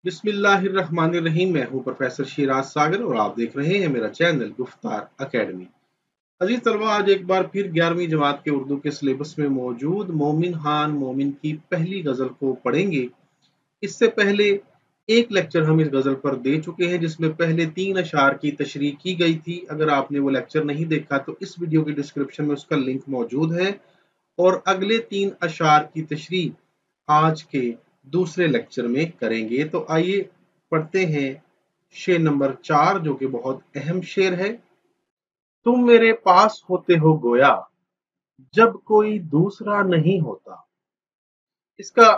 बिस्मिल्लाहिर्रहमानिर्रहीम। मैं हूं प्रोफेसर शिराज सागर और आप देख रहे हैं मेरा चैनल गुफ्तार एकेडमी। अजीज तलबा, आज एक बार फिर 11वीं जमात के उर्दू के सिलेबस में मौजूद मोमिन खान मोमिन की पहली गजल को पढ़ेंगे। इससे पहले एक लेक्चर हम इस गजल पर दे चुके हैं जिसमें पहले 3 अशार की तशरीह की गई थी। अगर आपने वो लेक्चर नहीं देखा तो इस वीडियो की डिस्क्रिप्शन में उसका लिंक मौजूद है। और अगले 3 अशार की तशरीह आज के दूसरे लेक्चर में करेंगे। तो आइए पढ़ते हैं शेर नंबर 4, जो कि बहुत अहम शेर है। तुम मेरे पास होते हो गोया, जब कोई दूसरा नहीं होता। इसका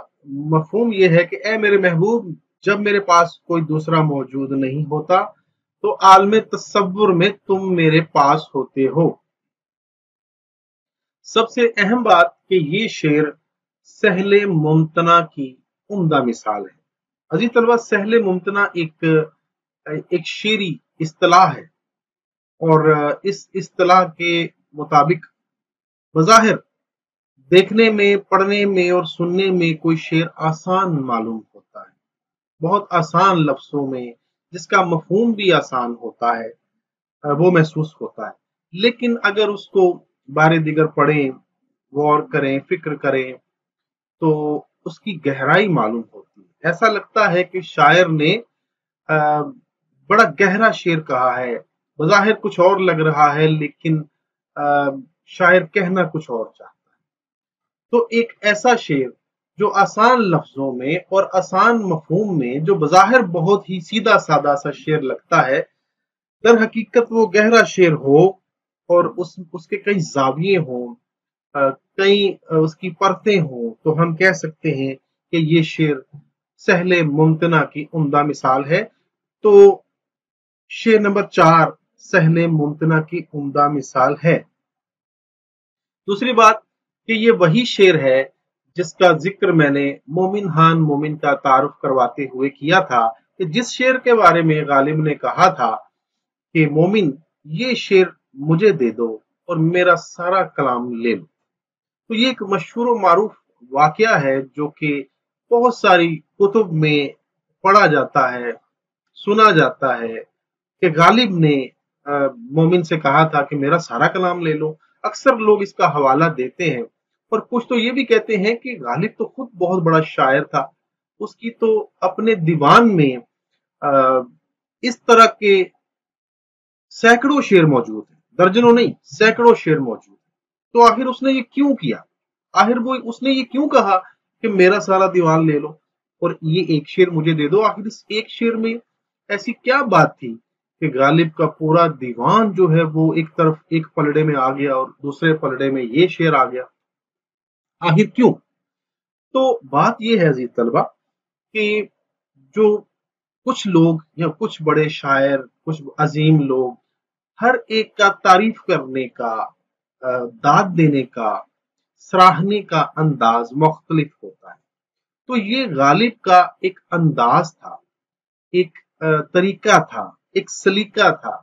मफहूम यह है कि ए मेरे महबूब, जब मेरे पास कोई दूसरा मौजूद नहीं होता तो आलम तसव्वुर में तुम मेरे पास होते हो। सबसे अहम बात कि ये शेर सहले मुमतना की उम्दा मिसाल है। अजीज तलबा, सहले मुमतना एक शेरी इस्तिलाह है और इस इस्तिलाह के मुताबिक बज़ाहिर देखने में, पढ़ने में और सुनने में कोई शेर आसान मालूम होता है, बहुत आसान लफ्जों में, जिसका मफहूम भी आसान होता है, वो महसूस होता है। लेकिन अगर उसको बारे दिगर पढ़ें, गौर करें, फिक्र करें तो उसकी गहराई मालूम होती है। ऐसा लगता है कि शायर ने बड़ा गहरा शेर कहा है। बज़ाहिर कुछ और लग रहा है लेकिन शायर कहना कुछ और चाहता है। तो एक ऐसा शेर जो आसान लफ्जों में और आसान मफहूम में, जो बज़ाहिर बहुत ही सीधा सादा सा शेर लगता है, दर हकीकत वो गहरा शेर हो और उसके कई जाविये हों, कई उसकी परतें हों, तो हम कह सकते हैं कि ये शेर सहले मुमतना की उम्दा मिसाल है। तो शेर नंबर 4 सहले मुमतना की उम्दा मिसाल है। दूसरी बात कि ये वही शेर है जिसका जिक्र मैंने मोमिन खान मोमिन का तारुफ करवाते हुए किया था, कि जिस शेर के बारे में गालिब ने कहा था कि मोमिन, ये शेर मुझे दे दो और मेरा सारा कलाम ले लो। तो ये एक मशहूर और मारूफ वाकया है जो कि बहुत सारी कुतुब में पढ़ा जाता है, सुना जाता है कि गालिब ने मोमिन से कहा था कि मेरा सारा कलाम ले लो। अक्सर लोग इसका हवाला देते हैं और कुछ तो ये भी कहते हैं कि गालिब तो खुद बहुत बड़ा शायर था, उसकी तो अपने दीवान में इस तरह के सैकड़ों शेर मौजूद हैं, दर्जनों नहीं, सैकड़ों शेर मौजूद हैं। तो आखिर उसने ये क्यों किया? आखिर वो उसने ये क्यों कहा कि मेरा सारा दीवान ले लो और ये एक शेर मुझे दे दो? आखिर इस एक शेर में ऐसी क्या बात थी कि गालिब का पूरा दीवान जो है वो एक तरफ एक पलड़े में आ गया और दूसरे पलड़े में ये शेर आ गया? आखिर क्यों? तो बात ये है अजीज तलबा कि जो कुछ लोग या कुछ बड़े शायर, कुछ अजीम लोग, हर एक का तारीफ करने का, दाद देने का, सराहने का अंदाज मुख्तलिफ होता है। तो ये गालिब का एक अंदाज था, एक तरीका था, एक सलीका था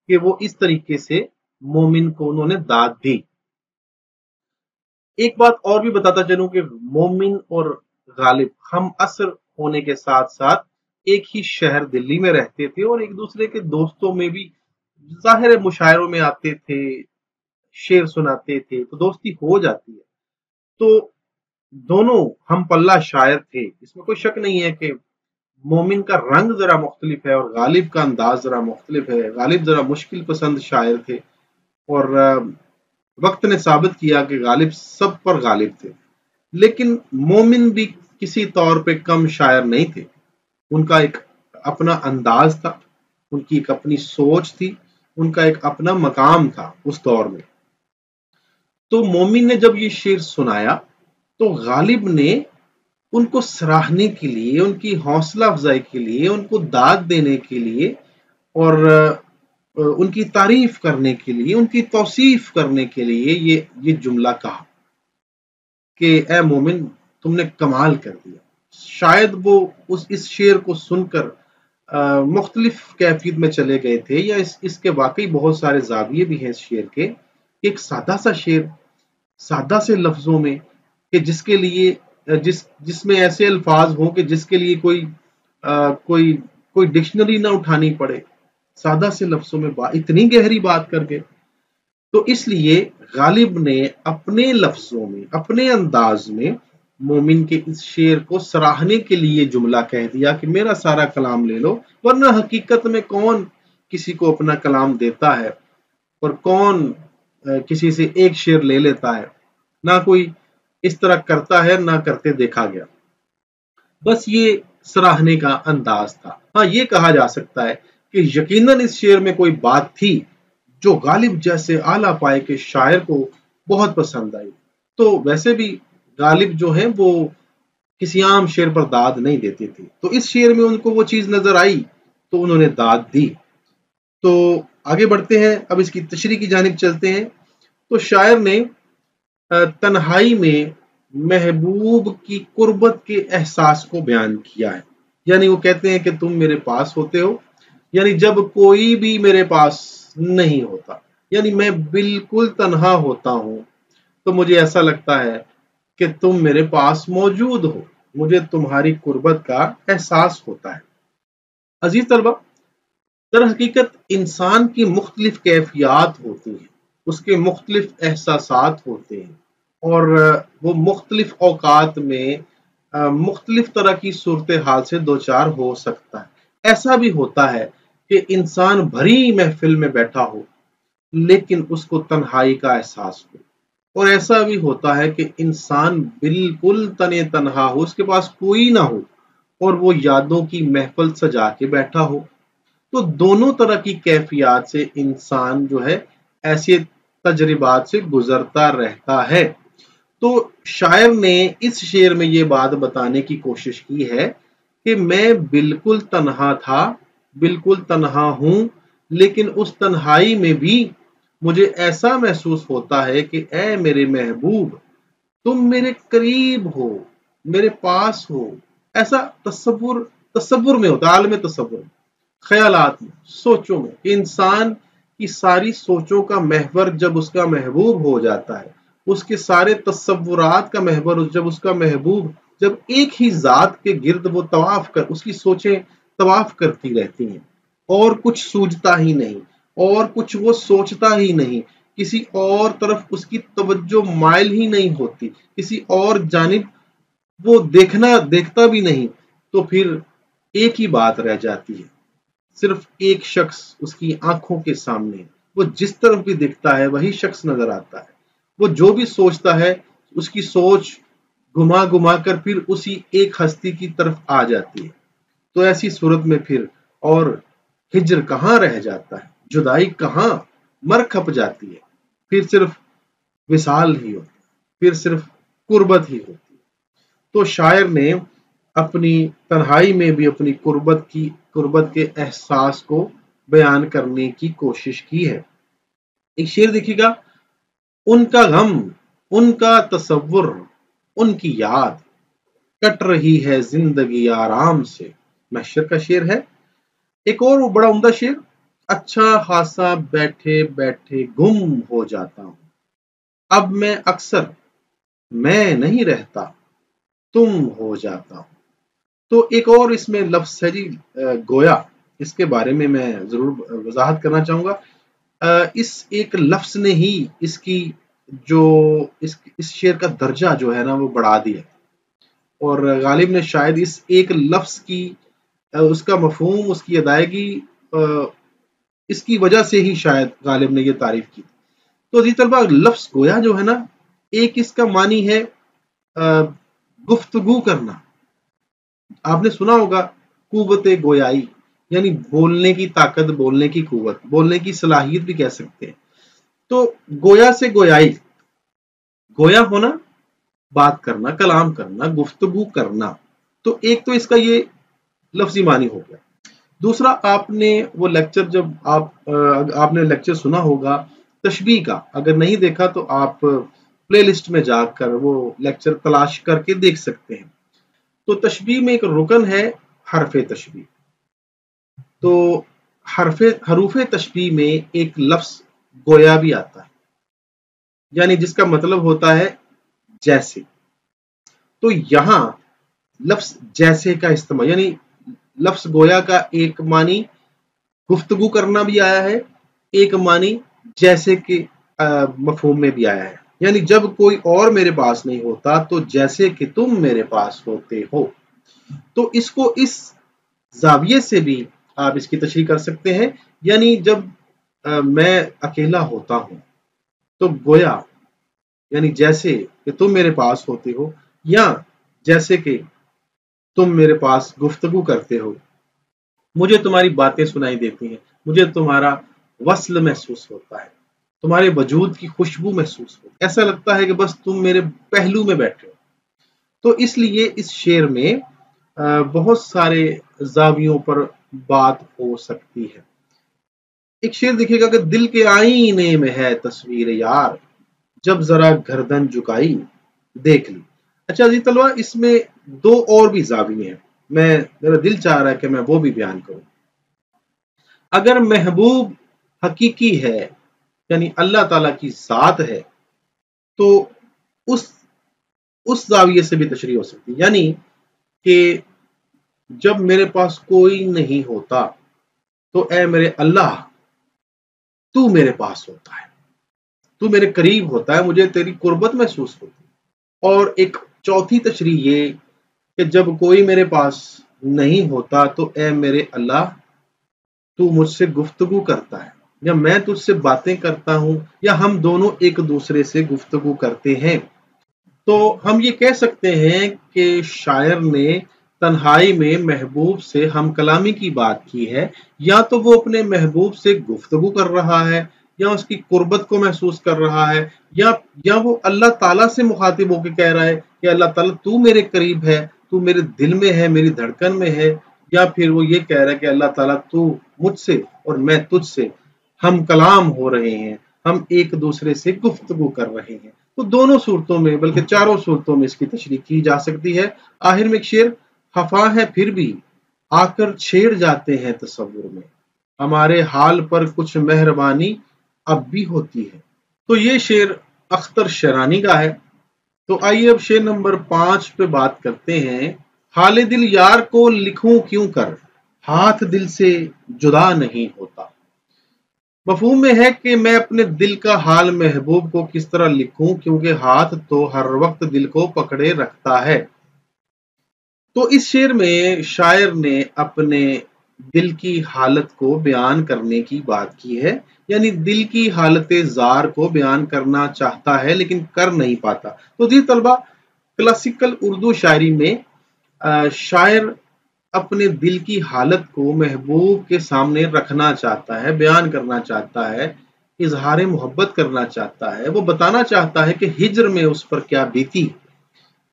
कि वो इस तरीके से मोमिन को उन्होंने दाद दी। एक बात और भी बताता चलूं कि मोमिन और गालिब हम असर होने के साथ साथ एक ही शहर दिल्ली में रहते थे और एक दूसरे के दोस्तों में भी जाहिर मुशायरों में आते थे, शेर सुनाते थे, तो दोस्ती हो जाती है। तो दोनों हम पल्ला शायर थे, इसमें कोई शक नहीं है कि मोमिन का रंग जरा मुख्तलिफ है और गालिब का अंदाज जरा मुख्तलिफ है। गालिब जरा मुश्किल पसंद शायर थे और वक्त ने साबित किया कि गालिब सब पर गालिब थे। लेकिन मोमिन भी किसी तौर पे कम शायर नहीं थे। उनका एक अपना अंदाज था, उनकी एक अपनी सोच थी, उनका एक अपना मकाम था उस दौर में। तो मोमिन ने जब ये शेर सुनाया तो गालिब ने उनको सराहने के लिए, उनकी हौसला अफजाई के लिए, उनको दाद देने के लिए और उनकी तारीफ करने के लिए, उनकी तौसीफ करने के लिए ये जुमला कहा कि ए मोमिन, तुमने कमाल कर दिया। शायद वो इस शेर को सुनकर मुख्तलिफ कैफियत में चले गए थे, या इसके वाकई बहुत सारे जाविये भी हैं इस शेर के। एक सादा सा शेर, सादा से लफ्जों में, कि जिसके लिए जिसमें ऐसे अल्फाज हों कि जिसके लिए कोई कोई कोई डिक्शनरी ना उठानी पड़े, सादा से लफ्जों में इतनी गहरी बात करके। तो इसलिए गालिब ने अपने लफ्जों में, अपने अंदाज में मोमिन के इस शेर को सराहने के लिए जुमला कह दिया कि मेरा सारा कलाम ले लो, वरना हकीकत में कौन किसी को अपना कलाम देता है और कौन किसी से एक शेर ले लेता है, ना कोई इस तरह करता है, ना करते देखा गया। बस ये सराहने का अंदाज था। हाँ, ये कहा जा सकता है कि यकीनन इस शेर में कोई बात थी जो गालिब जैसे आला पाए के शायर को बहुत पसंद आई। तो वैसे भी गालिब जो है वो किसी आम शेर पर दाद नहीं देते थे, तो इस शेर में उनको वो चीज नजर आई तो उन्होंने दाद दी। तो आगे बढ़ते हैं, अब इसकी तशरीह की जानिब चलते हैं। तो शायर ने तन्हाई में महबूब की कुर्बत के एहसास को बयान किया है। यानी वो कहते हैं कि तुम मेरे पास होते हो, यानी जब कोई भी मेरे पास नहीं होता, यानी मैं बिल्कुल तन्हा होता हूं, तो मुझे ऐसा लगता है कि तुम मेरे पास मौजूद हो, मुझे तुम्हारी कुर्बत का एहसास होता है। अजीज तलबा, दर हकीकत इंसान की मुख्तलिफ कैफियत होती हैं, उसके मुख्तलिफ एहसासात होते हैं, और वो मुख्तलिफ औकात में मुख्तलिफ तरह की सूरत हाल से दो चार हो सकता है। ऐसा भी होता है कि इंसान भरी महफिल में बैठा हो लेकिन उसको तन्हाई का एहसास हो, और ऐसा भी होता है कि इंसान बिल्कुल तने तन्हा हो, उसके पास कोई ना हो और वो यादों की महफिल सजा के बैठा हो। तो दोनों तरह की कैफियत से इंसान जो है ऐसे तजर्बात से गुजरता रहता है। तो शायर ने इस शेर में ये बात बताने की कोशिश की है कि मैं बिल्कुल तन्हा था, बिल्कुल तन्हा हूं, लेकिन उस तन्हाई में भी मुझे ऐसा महसूस होता है कि ऐ मेरे महबूब, तुम मेरे करीब हो, मेरे पास हो। ऐसा तसव्वुर तसव्वुर में होता है, आलम तसव्वुर, ख्यालात में, सोचों में। इंसान की सारी सोचों का महवर जब उसका महबूब हो जाता है, उसके सारे तसव्वुरात का महवर जब उसका महबूब, जब एक ही जात के गिर्द वो तवाफ कर, उसकी सोचें तवाफ करती रहती हैं और कुछ सूझता ही नहीं और कुछ वो सोचता ही नहीं, किसी और तरफ उसकी तवज्जो माइल ही नहीं होती, किसी और जानिब वो देखता भी नहीं, तो फिर एक ही बात रह जाती है, सिर्फ एक शख्स उसकी आंखों के सामने, वो जिस तरफ भी दिखता है वही शख्स नजर आता है। वो जो भी सोचता है उसकी सोच घुमा घुमा कर फिर उसी एक हस्ती की तरफ आ जाती है। तो ऐसी सूरत में फिर और हिज्र कहाँ रह जाता है, जुदाई कहाँ मर खप जाती है, फिर सिर्फ विसाल ही होती है, फिर सिर्फ कुर्बत ही होती है। तो शायर ने अपनी तन्हाई में भी अपनी कुर्बत के एहसास को बयान करने की कोशिश की है। एक शेर देखिएगा, उनका गम, उनका तसव्वुर, उनकी याद, कट रही है जिंदगी आराम से, महशर का शेर है। एक और बड़ा उम्दा शेर, अच्छा खासा बैठे बैठे गुम हो जाता हूं, अब मैं अक्सर मैं नहीं रहता, तुम हो जाता हूं। तो एक और इसमें लफ्ज है जी गोया, इसके बारे में मैं जरूर वजाहत करना चाहूंगा। इस एक लफ्ज ने ही इसकी जो इस शेर का दर्जा जो है ना वो बढ़ा दिया, और गालिब ने शायद इस एक लफ्ज की उसका मफहूम, उसकी अदायगी, इसकी वजह से ही शायद गालिब ने ये तारीफ की। तो अजीज तलबा, लफ्ज गोया जो है ना, एक इसका मानी है गुफ्तगू करना। आपने सुना होगा कुव्वत गोयाई, यानी बोलने की ताकत, बोलने की कुव्वत, बोलने की सलाहियत भी कह सकते हैं। तो गोया से गोयाई, गोया होना, बात करना, कलाम करना, गुफ्तगू करना। तो एक तो इसका ये लफ्जी मानी हो गया। दूसरा, आपने वो लेक्चर जब आपने लेक्चर सुना होगा तशबीह का, अगर नहीं देखा तो आप प्लेलिस्ट में जाकर वो लेक्चर तलाश करके देख सकते हैं। तो तशबीह में एक रुकन है हरफे तशबीह। तो हरूफे तशबीह में एक लफ्ज गोया भी आता है, यानी जिसका मतलब होता है जैसे। तो यहां लफ्ज जैसे का इस्तेमाल, यानी लफ्ज गोया का एक मानी गुफ्तगू करना भी आया है, एक मानी जैसे कि मफहूम में भी आया है। यानी जब कोई और मेरे पास नहीं होता तो जैसे कि तुम मेरे पास होते हो। तो इसको इस जाविये से भी आप इसकी तशरीह कर सकते हैं। यानी जब मैं अकेला होता हूं तो गोया यानी जैसे कि तुम मेरे पास होते हो, या जैसे कि तुम मेरे पास गुफ्तगू करते हो, मुझे तुम्हारी बातें सुनाई देती हैं, मुझे तुम्हारा वस्ल महसूस होता है, तुम्हारे वजूद की खुशबू महसूस होती है, ऐसा लगता है कि बस तुम मेरे पहलू में बैठे हो। तो इसलिए इस शेर में बहुत सारे जावियों पर बात हो सकती है। एक शेर देखिएगा कि दिल के आईने में है तस्वीर यार, जब जरा गर्दन झुकाई देख ली। अच्छा जी तलवा, इसमें दो और भी जाविये हैं, मेरा दिल चाह रहा है कि मैं वो भी बयान करूं। अगर महबूब हकीकी है यानी अल्लाह ताला की जात है, तो उस जाविये से भी तशरीह हो सकती है। यानी कि जब मेरे पास कोई नहीं होता तो ए मेरे अल्लाह, तू मेरे पास होता है, तू मेरे करीब होता है, मुझे तेरी कुर्बत महसूस होती है। और एक चौथी तशरीह ये कि जब कोई मेरे पास नहीं होता तो ए मेरे अल्लाह, तू मुझसे गुफ्तगू करता है, या मैं तुझसे बातें करता हूं, या हम दोनों एक दूसरे से गुफ्तगू करते हैं। तो हम ये कह सकते हैं कि शायर ने तन्हाई में महबूब से हम कलामी की बात की है, या तो वो अपने महबूब से गुफ्तगू कर रहा है, या उसकी कुर्बत को महसूस कर रहा है, या वो अल्लाह ताला से मुखातिब होकर कह रहा है कि अल्लाह ताला तू मेरे करीब है, तू मेरे दिल में है, मेरी धड़कन में है, या फिर वो ये कह रहा है कि अल्लाह ताला तू मुझसे और मैं तुझसे हम कलाम हो रहे हैं, हम एक दूसरे से गुफ्तगू कर रहे हैं। तो दोनों सूरतों में, बल्कि चारों सूरतों में इसकी तशरीह की जा सकती है। आखिर में एक शेर, खफा है फिर भी आकर छेड़ जाते हैं तसव्वुर में, हमारे हाल पर कुछ मेहरबानी अब भी होती है। तो ये शेर अख्तर शरानी का है। तो आइए अब शेर नंबर 5 पे बात करते हैं। हाले दिल यार को लिखूं क्यों कर, हाथ दिल से जुदा नहीं होता। मफहूम में है कि मैं अपने दिल का हाल महबूब को किस तरह लिखूं, क्योंकि हाथ तो हर वक्त दिल को पकड़े रखता है। तो इस शेर में शायर ने अपने दिल की हालत को बयान करने की बात की है, यानी दिल की हालत जार को बयान करना चाहता है लेकिन कर नहीं पाता। तो जी तलबा, क्लासिकल उर्दू शायरी में शायर अपने दिल की हालत को महबूब के सामने रखना चाहता है, बयान करना चाहता है, इजहार मोहब्बत करना चाहता है, वो बताना चाहता है कि हिज्र में उस पर क्या बीती,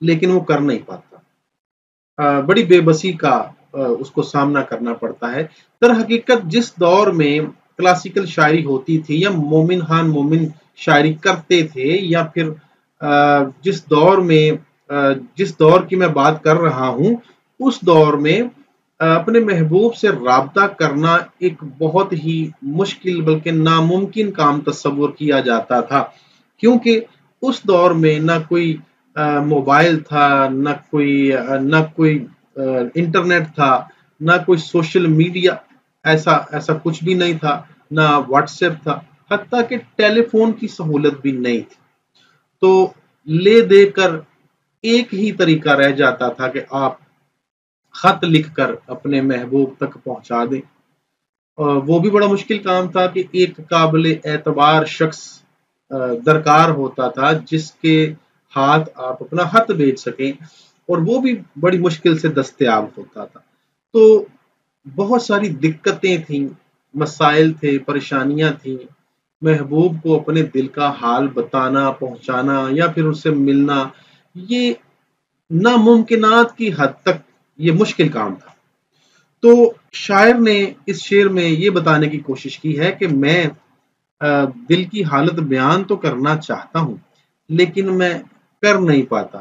लेकिन वो कर नहीं पाता। बड़ी बेबसी का उसको सामना करना पड़ता है। दर हकीकत जिस दौर में क्लासिकल शायरी होती थी, या मोमिन खान मोमिन शायरी करते थे, या फिर जिस दौर की मैं बात कर रहा हूं, उस दौर में अपने महबूब से राबता करना एक बहुत ही मुश्किल बल्कि नामुमकिन काम तस्वुर किया जाता था, क्योंकि उस दौर में ना कोई मोबाइल था, ना कोई इंटरनेट था, ना कोई सोशल मीडिया, ऐसा कुछ भी नहीं था, ना व्हाट्सएप था, हत्ता कि टेलीफोन की सहूलत भी नहीं थी। तो ले देकर एक ही तरीका रह जाता था कि आप खत लिखकर अपने महबूब तक पहुंचा दें। वो भी बड़ा मुश्किल काम था कि एक काबिल एतबार शख्स दरकार होता था जिसके हाथ आप अपना खत भेज सकें, और वो भी बड़ी मुश्किल से दस्तयाब होता था। तो बहुत सारी दिक्कतें थीं, मसाइल थे, परेशानियां थीं। महबूब को अपने दिल का हाल बताना, पहुंचाना, या फिर उससे मिलना, ये नामुमकिनात की हद तक ये मुश्किल काम था। तो शायर ने इस शेर में ये बताने की कोशिश की है कि मैं दिल की हालत बयान तो करना चाहता हूं, लेकिन मैं कर नहीं पाता।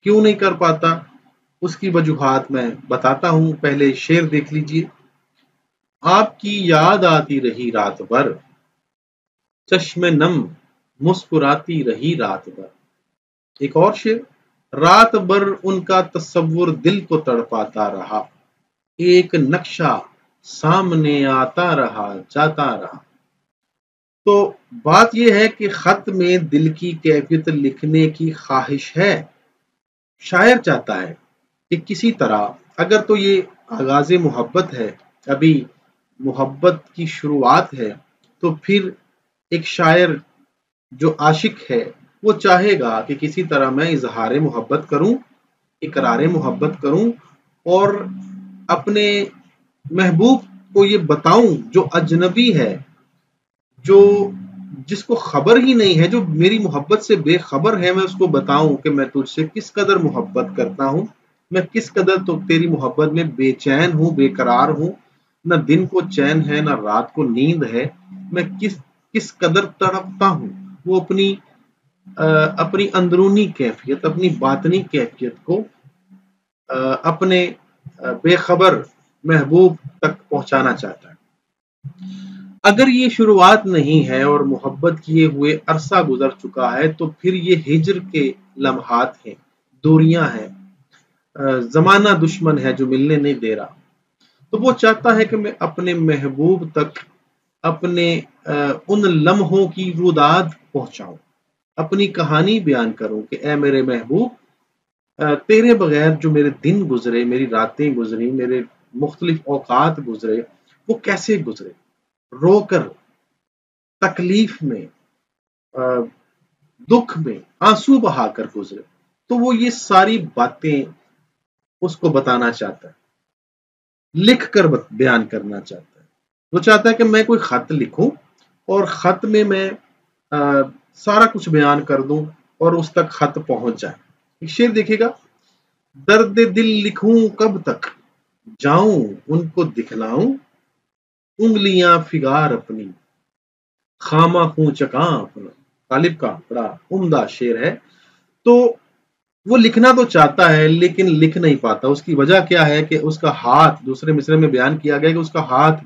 क्यों नहीं कर पाता, उसकी वजूहात मैं बताता हूं। पहले शेर देख लीजिए। आपकी याद आती रही रात भर, चश्मे नम मुस्कुराती रही रात भर। एक और शेर, रात भर उनका तस्वुर दिल को तड़पाता रहा, ایک نقشہ سامنے آتا رہا جاتا رہا۔ تو بات یہ ہے کہ خط میں دل کی کیفیت لکھنے کی خواہش ہے۔ شاعر چاہتا ہے کہ کسی طرح، اگر تو یہ آغاز محبت ہے، ابھی محبت کی شروعات ہے، تو پھر ایک شاعر جو عاشق ہے وہ چاہے گا کہ کسی طرح میں اظہار محبت کروں، اقرار محبت کروں، اور اپنے محبوب کو یہ بتاؤں جو اجنبی ہے، جو جس کو خبر ہی نہیں ہے، جو میری محبت سے بے خبر ہے، میں اس کو بتاؤں کہ میں تجھ سے کس قدر محبت کرتا ہوں، میں کس قدر تو تیری محبت میں بے چین ہوں، بے قرار ہوں، نہ دن کو چین ہے نہ رات کو نیند ہے، میں کس قدر تڑپتا ہوں۔ وہ اپنی اندرونی کیفیت، اپنی باطنی کیفیت کو اپنے بے خبر محبوب تک پہنچانا چاہتا ہے۔ اگر یہ شروعات نہیں ہے اور محبت کیے ہوئے عرصہ گزر چکا ہے، تو پھر یہ ہجر کے لمحات ہیں، دوریاں ہیں، زمانہ دشمن ہے جو ملنے نہیں دے رہا۔ تو وہ چاہتا ہے کہ میں اپنے محبوب تک اپنے ان لمحوں کی روداد پہنچاؤں، اپنی کہانی بیان کروں کہ اے میرے محبوب، تیرے بغیر جو میرے دن گزرے، میری راتیں گزری، میرے مختلف اوقات گزرے، وہ کیسے گزرے، رو کر، تکلیف میں، دکھ میں، آنسو بہا کر گزرے۔ تو وہ یہ ساری باتیں اس کو بتانا چاہتا ہے، لکھ کر بیان کرنا چاہتا ہے۔ وہ چاہتا ہے کہ میں کوئی خط لکھوں اور خط میں سارا کچھ بیان کر دوں اور اس تک خط پہنچ جائے۔ ایک شعر دیکھے گا: درد دل لکھوں کب تک، جاؤں ان کو دکھلاؤں، انگلیاں فگار اپنی، خامہ خوں چکاں اپنا۔ غالب کا بڑا عمدہ شعر ہے۔ تو وہ لکھنا تو چاہتا ہے لیکن لکھ نہیں پاتا۔ اس کی وجہ کیا ہے کہ اس کا ہاتھ، دوسرے مصرے میں بیان کیا گیا کہ اس کا ہاتھ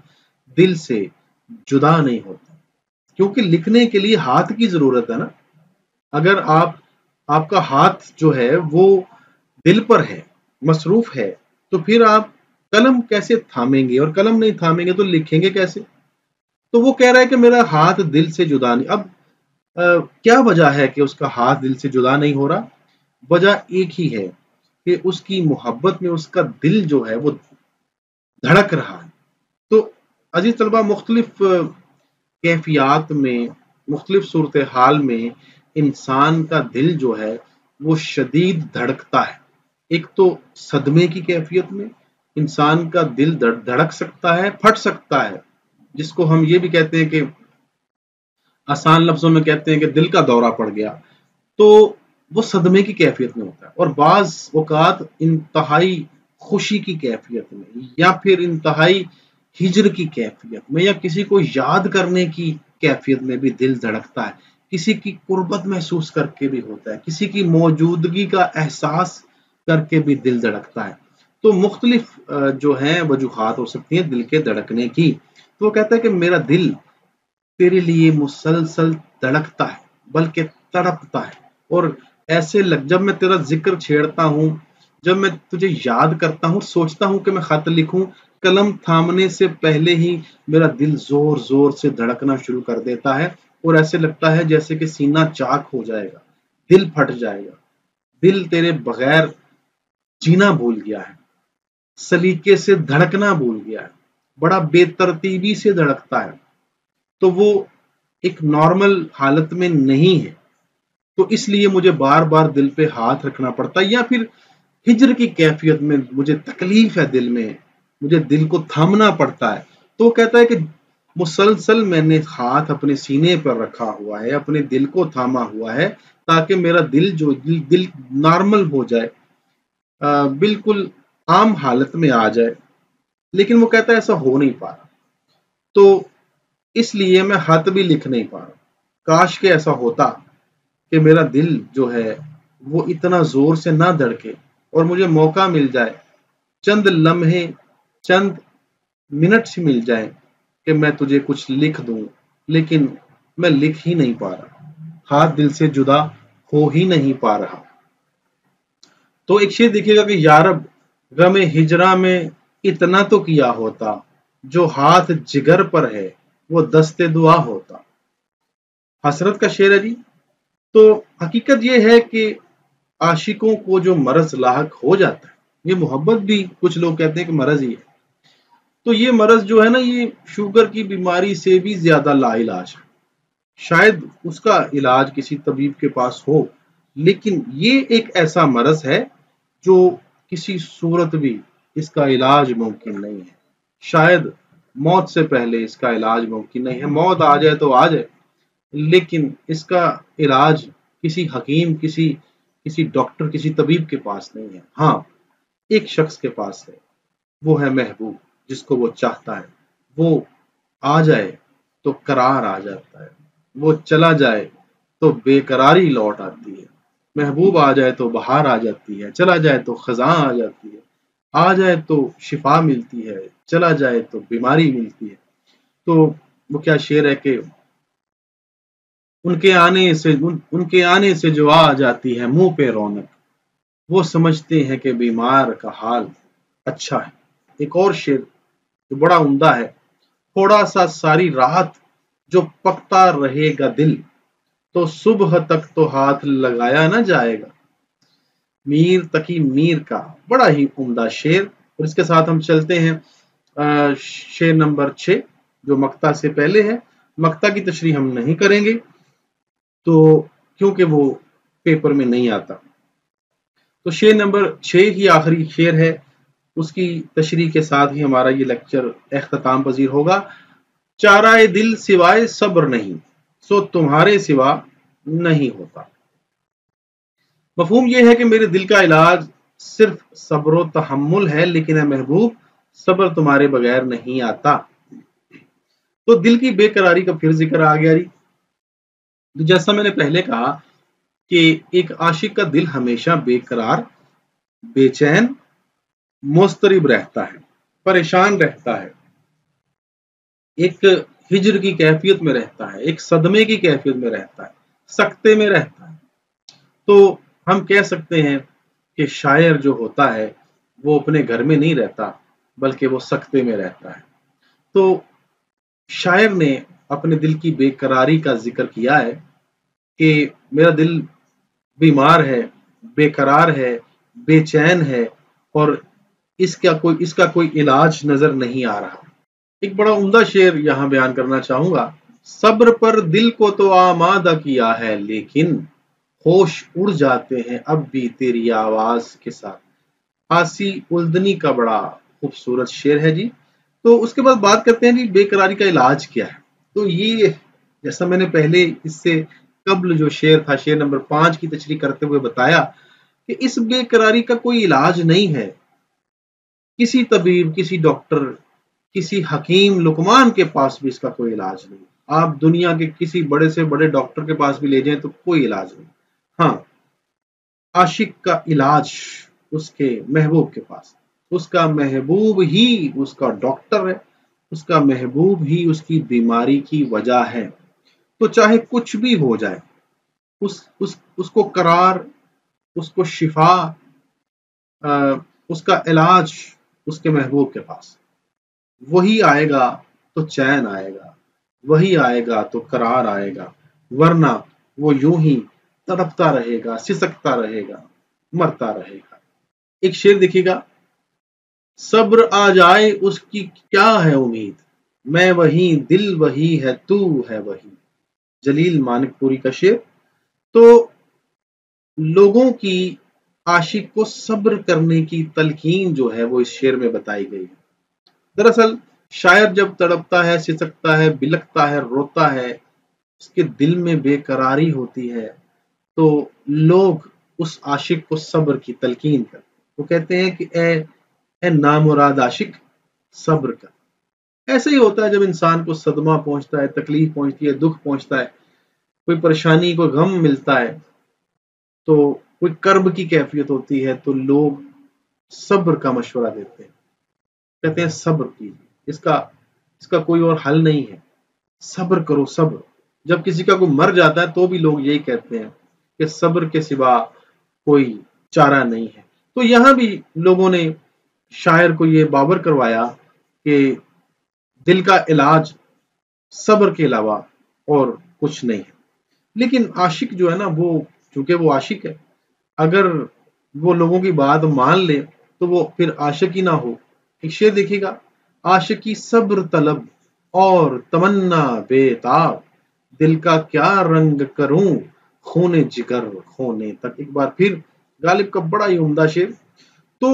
دل سے جدا نہیں ہوتا، کیونکہ لکھنے کے لیے ہاتھ کی ضرورت ہے نا۔ اگر آپ کا ہاتھ جو ہے وہ دل پر ہے، مصروف ہے، تو پھر آپ قلم کیسے تھامیں گے، اور قلم نہیں تھامیں گے تو لکھیں گے کیسے؟ تو وہ کہہ رہا ہے کہ میرا ہاتھ دل سے جدا نہیں۔ اب کیا وجہ ہے کہ اس کا ہاتھ دل سے جدا نہیں ہو رہا؟ وجہ ایک ہی ہے کہ اس کی محبت میں اس کا دل جو ہے وہ دھڑک رہا ہے۔ تو عزیز طلبہ، مختلف کیفیات میں، مختلف صورتحال میں انسان کا دل جو ہے وہ شدید دھڑکتا ہے۔ ایک تو صدمے کی کیفیت میں انسان کا دل دھڑک سکتا ہے، پھٹ سکتا ہے، جس کو ہم یہ بھی کہتے ہیں کہ آسان لفظوں میں کہتے ہیں کہ دل کا دورہ پڑ گیا، تو وہ صدمے کی کیفیت میں ہوتا ہے۔ اور بعض اوقات انتہائی خوشی کی کیفیت میں، یا پھر انتہائی ہجر کی کیفیت میں، یا کسی کو یاد کرنے کی کیفیت میں بھی دل دھڑکتا ہے، کسی کی قربت محسوس کر کے بھی ہوتا ہے، کسی کی موجودگی کا احساس کر کے بھی دل دھڑکتا ہے۔ تو مختلف جو ہیں وجوہات ہو سکتی ہیں دل کے دھڑکنے کی۔ تو وہ کہتا ہے کہ میرا دل تیرے لیے مسلسل دھڑکتا ہے بلکہ تڑپتا ہے، اور ایسے جب میں تیرا ذکر چھیڑتا ہوں، جب میں تجھے یاد کرتا ہوں، سوچتا ہوں کہ میں خط لکھوں، قلم تھامنے سے پہلے ہی میرا دل زور زور سے دھڑکنا شروع کر دیتا ہے، اور ایسے لگتا ہے جیسے کہ سینہ چاک ہو جائے گا، دل پھٹ جائے گا، دل تیرے بغیر جینا بھول گیا ہے، سلیقے سے دھڑکنا بھول گیا ہے، بڑا بے ترتیبی سے دھڑکتا ہے۔ تو وہ ایک نارمل حالت میں نہیں ہے، تو اس لیے مجھے بار بار دل پہ ہاتھ رکھنا پڑتا ہے، یا پھر ہجر کی کیفیت میں مجھے تکلیف ہے، دل میں مجھے دل کو تھامنا پڑتا ہے۔ تو وہ کہتا ہے کہ مسلسل میں نے ہاتھ اپنے سینے پر رکھا ہوا ہے، اپنے دل کو تھاما ہوا ہے، تاکہ میرا دل نارمل ہو جائے، بالکل عام حالت میں آ جائے، لیکن وہ کہتا ہے ایسا ہو نہیں پا رہا، تو اس لیے میں خط بھی لکھ نہیں پا رہا۔ کاش کہ ایسا ہوتا کہ میرا دل جو ہے وہ اتنا زور سے نہ دھڑکے، اور مجھے موقع مل جائے، چند لمحے، چند منٹس مل جائیں کہ میں تجھے کچھ لکھ دوں، لیکن میں لکھ ہی نہیں پا رہا، ہاتھ دل سے جدا ہو ہی نہیں پا رہا۔ تو ایک شعر دیکھیے گا کہ یارب غم ہجراں میں इतना तो किया होता, जो हाथ जिगर पर है वो दस्ते दुआ होता। हसरत का शेर है जी। तो हकीकत ये है कि आशिकों को जो मरज लाहक हो जाता है, ये मोहब्बत भी कुछ लोग कहते हैं कि मरज ही है, तो ये मरज जो है ना, ये शुगर की बीमारी से भी ज्यादा लाइलाज है। शायद उसका इलाज किसी तबीब के पास हो, लेकिन ये एक ऐसा मरज है जो किसी सूरत भी इसका इलाज मुमकिन नहीं है। शायद मौत से पहले इसका इलाज मुमकिन नहीं है। मौत आ जाए तो आ जाए, लेकिन इसका इलाज किसी हकीम, किसी किसी डॉक्टर, किसी तबीब के पास नहीं है। हाँ, एक शख्स के पास है, वो है महबूब, जिसको वो चाहता है। वो आ जाए तो करार आ जाता है, वो चला जाए तो बेकरारी लौट आती है। महबूब आ जाए तो बहार आ जाती है, चला जाए तो खजां आ जाती है। आ जाए तो शिफा मिलती है, चला जाए तो बीमारी मिलती है। तो वो क्या शेर है कि उनके आने से जो आ जाती है मुंह पे रौनक, वो समझते हैं कि बीमार का हाल अच्छा है। एक और शेर जो बड़ा उम्दा है, थोड़ा सा सारी रात जो पकता रहेगा दिल, तो सुबह तक तो हाथ लगाया ना जाएगा। मीर तकी मीर का बड़ा ही उम्दा शेर। और इसके साथ हम चलते हैं शेर नंबर 6, जो मक्ता से पहले है। मक्ता की तशरीह हम नहीं करेंगे, तो क्योंकि वो पेपर में नहीं आता। तो शेर नंबर 6 ही आखिरी शेर है, उसकी तशरीह के साथ ही हमारा ये लेक्चर इख्तिताम पजीर होगा। चाराए दिल सिवाय सब्र नहीं, सो तुम्हारे सिवा नहीं होता। मफहूम यह है कि मेरे दिल का इलाज सिर्फ सब्र तहम्मुल है, लेकिन है महबूब, सब्र तुम्हारे बगैर नहीं आता। तो दिल की बेकरारी का फिर जिक्र आ गया जी। तो जैसा मैंने पहले कहा कि एक आशिक का दिल हमेशा बेकरार, बेचैन, मुस्तरिब रहता है, परेशान रहता है, एक हिजर की कैफियत में रहता है, एक सदमे की कैफियत में रहता है, सकते में रहता है। तो हम कह सकते हैं कि शायर जो होता है वो अपने घर में नहीं रहता, बल्कि वो सकते में रहता है। तो शायर ने अपने दिल की बेकरारी का जिक्र किया है कि मेरा दिल बीमार है, बेकरार है, बेचैन है, और इसका कोई इलाज नजर नहीं आ रहा। एक बड़ा उम्दा शेर यहां बयान करना चाहूंगा। सब्र पर दिल को तो आमादा किया है, लेकिन होश उड़ जाते हैं अब भी तेरी आवाज के साथ। आसी उल्दनी का बड़ा खूबसूरत शेर है जी। तो उसके बाद बात करते हैं जी, बेकरारी का इलाज क्या है। तो ये, जैसा मैंने पहले इससे कबल जो शेर था, शेर नंबर 5 की तशरीह करते हुए बताया कि इस बेकरारी का कोई इलाज नहीं है। किसी तबीब, किसी डॉक्टर, किसी हकीम लुकमान के पास भी इसका कोई इलाज नहीं। आप दुनिया के किसी बड़े से बड़े डॉक्टर के पास भी ले जाएं तो कोई इलाज नहीं। हाँ, आशिक का इलाज उसके महबूब के पास। उसका महबूब ही उसका डॉक्टर है, उसका महबूब ही उसकी बीमारी की वजह है। तो चाहे कुछ भी हो जाए, उसको करार, उसको शिफा, उसका इलाज उसके महबूब के पास। वही आएगा तो चैन आएगा, वही आएगा तो करार आएगा, वरना वो यूं ही तड़पता रहेगा, सिसकता रहेगा, मरता रहेगा। एक शेर देखिएगा, सब्र आ जाए उसकी क्या है उम्मीद, मैं वही दिल वही है तू है वही। जलील मानिकपुरी का शेर। तो लोगों की आशिक को सब्र करने की तलकीन जो है वो इस शेर में बताई गई है। दरअसल शायर जब तड़पता है, सिसकता है, बिलखता है, रोता है, उसके दिल में बेकरारी होती है, तो लोग उस आशिक को सब्र की तलकीन करते। वो कहते हैं कि ए नामुराद आशिक, सब्र कर। ऐसे ही होता है जब इंसान को सदमा पहुंचता है, तकलीफ पहुंचती है, दुख पहुंचता है, कोई परेशानी, कोई गम मिलता है, तो कोई कर्ब की कैफियत होती है, तो लोग सब्र का मशवरा देते हैं, कहते हैं सब्र कीजिए, इसका इसका कोई और हल नहीं है, सब्र करो सब्र। जब किसी का कोई मर जाता है तो भी लोग यही कहते हैं कि सब्र के सिवा कोई चारा नहीं है। तो यहां भी लोगों ने شاعر کو یہ باور کروایا کہ دل کا علاج صبر کے علاوہ اور کچھ نہیں ہے۔ لیکن عاشق جو ہے نا، وہ چونکہ وہ عاشق ہے، اگر وہ لوگوں کی بات مان لے تو وہ پھر عاشق ہی نہ ہو۔ ایک شعر دیکھیے گا، عاشقی صبر طلب اور تمنا بے تاب، دل کا کیا رنگ کروں خون جگر ہونے تک۔ ایک بار پھر غالب کا بڑا ہی عمدہ شعر۔ تو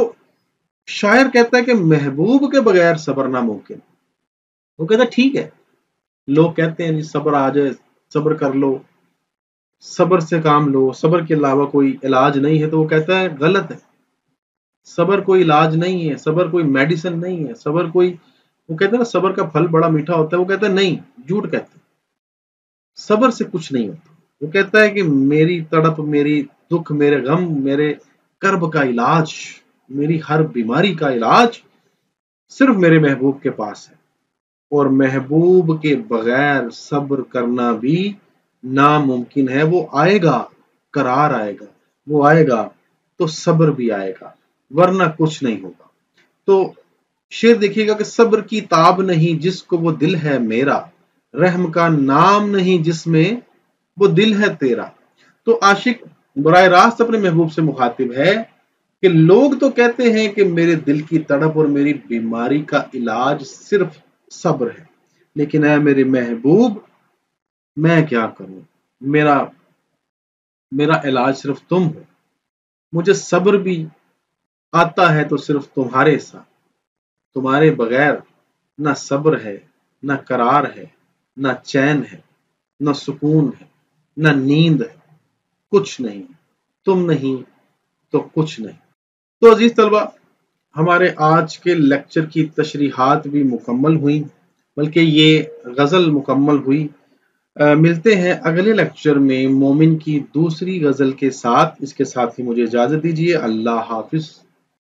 شاعر کہتا ہے کہ محبوب کے بغیر صبر ناممکن۔ وہ کہتا ہے ٹھیک ہے، لوگ کہتے ہیں جی صبر آ جائے، صبر کر لو، صبر سے کام لو، صبر کے علاوہ کوئی علاج نہیں ہے، تو وہ کہتا ہے غلط ہے۔ صبر کوئی علاج نہیں ہے، صبر کوئی میڈیسن نہیں ہے، صبر کوئی، وہ کہتے ہیں نا صبر کا پھل بڑا میٹھا ہوتا ہے، وہ کہتا ہے نہیں، جھوٹ کہتے ہیں، صبر سے کچھ نہیں ہوتا۔ وہ کہتا ہے کہ میری تڑپ، میری دکھ، میرے غم، میرے کرب کا علاج، میری ہر بیماری کا علاج صرف میرے محبوب کے پاس ہے، اور محبوب کے بغیر صبر کرنا بھی ناممکن ہے۔ وہ آئے گا، قرار آئے گا، وہ آئے گا تو صبر بھی آئے گا، ورنہ کچھ نہیں ہوگا۔ تو شعر دیکھیے گا کہ صبر کی تاب نہیں جس کو وہ دل ہے میرا، رحم کا نام نہیں جس میں وہ دل ہے تیرا۔ تو عاشق براہ راست اپنے محبوب سے مخاطب ہے کہ لوگ تو کہتے ہیں کہ میرے دل کی تڑپ اور میری بیماری کا علاج صرف صبر ہے، لیکن اے میرے محبوب، میں کیا کروں، میرا علاج صرف تم ہو۔ مجھے صبر بھی آتا ہے تو صرف تمہارے ساتھ، تمہارے بغیر نہ صبر ہے، نہ قرار ہے، نہ چین ہے، نہ سکون ہے، نہ نیند ہے، کچھ نہیں، تم نہیں تو کچھ نہیں۔ تو عزیز طلبہ، ہمارے آج کے لیکچر کی تشریحات بھی مکمل ہوئی، بلکہ یہ غزل مکمل ہوئی۔ ملتے ہیں اگلے لیکچر میں مومن کی دوسری غزل کے ساتھ۔ اس کے ساتھ ہی مجھے اجازت دیجیے، اللہ حافظ۔